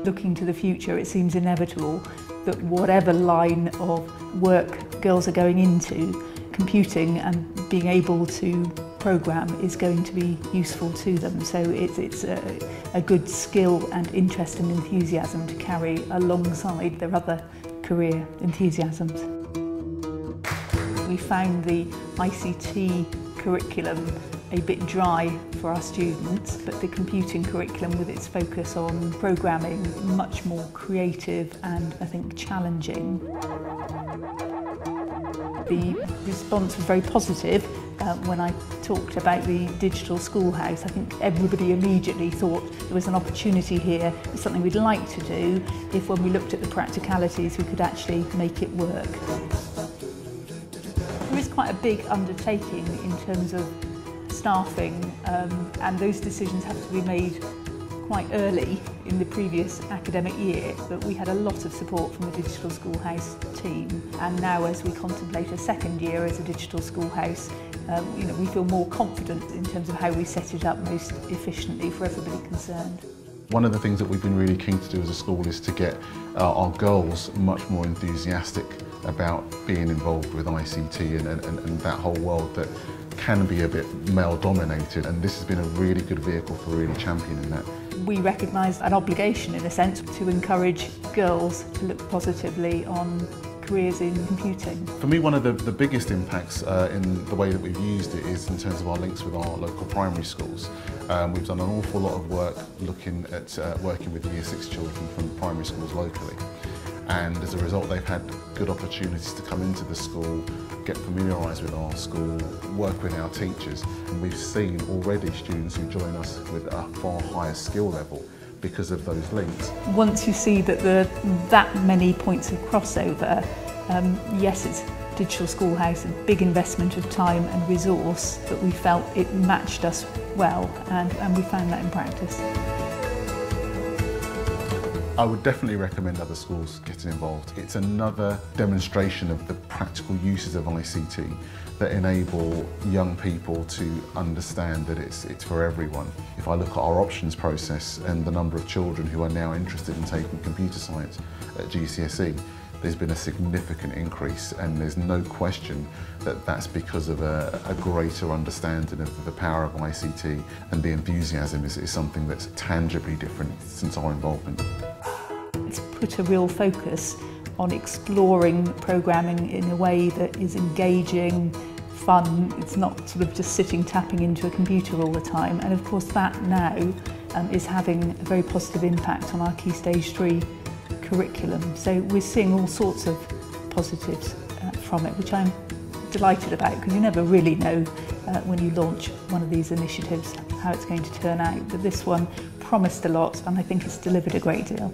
Looking to the future, it seems inevitable that whatever line of work girls are going into, computing and being able to program is going to be useful to them. So it's a good skill and interest and enthusiasm to carry alongside their other career enthusiasms. We found the ICT curriculum a bit dry for our students, but the computing curriculum, with its focus on programming, much more creative and I think challenging. The response was very positive when I talked about the Digital Schoolhouse. I think everybody immediately thought there was an opportunity here, something we'd like to do, if when we looked at the practicalities we could actually make it work. There is quite a big undertaking in terms of staffing, and those decisions have to be made quite early in the previous academic year, but we had a lot of support from the Digital Schoolhouse team, and now as we contemplate a second year as a Digital Schoolhouse, we feel more confident in terms of how we set it up most efficiently for everybody concerned. One of the things that we've been really keen to do as a school is to get our girls much more enthusiastic about being involved with ICT and that whole world that can be a bit male dominated, and this has been a really good vehicle for really championing that. We recognise an obligation in a sense to encourage girls to look positively on careers in computing. For me, one of the biggest impacts in the way that we've used it is in terms of our links with our local primary schools. We've done an awful lot of work looking at working with Year 6 children from primary schools locally, and as a result they've had good opportunities to come into the school, get familiarised with our school, work with our teachers, and we've seen already students who join us with a far higher skill level because of those links. Once you see that there are that many points of crossover, yes, it's Digital Schoolhouse, a big investment of time and resource, but we felt it matched us well, and we found that in practice. I would definitely recommend other schools getting involved. It's another demonstration of the practical uses of ICT that enable young people to understand that it's for everyone. If I look at our options process and the number of children who are now interested in taking computer science at GCSE, there's been a significant increase, and there's no question that that's because of a greater understanding of the power of ICT, and the enthusiasm is something that's tangibly different since our involvement. It's put a real focus on exploring programming in a way that is engaging, fun. It's not sort of just sitting tapping into a computer all the time, and of course that now is having a very positive impact on our Key Stage 3 curriculum. So we're seeing all sorts of positives from it, which I'm delighted about, because you never really know when you launch one of these initiatives how it's going to turn out. But this one promised a lot, and I think it's delivered a great deal.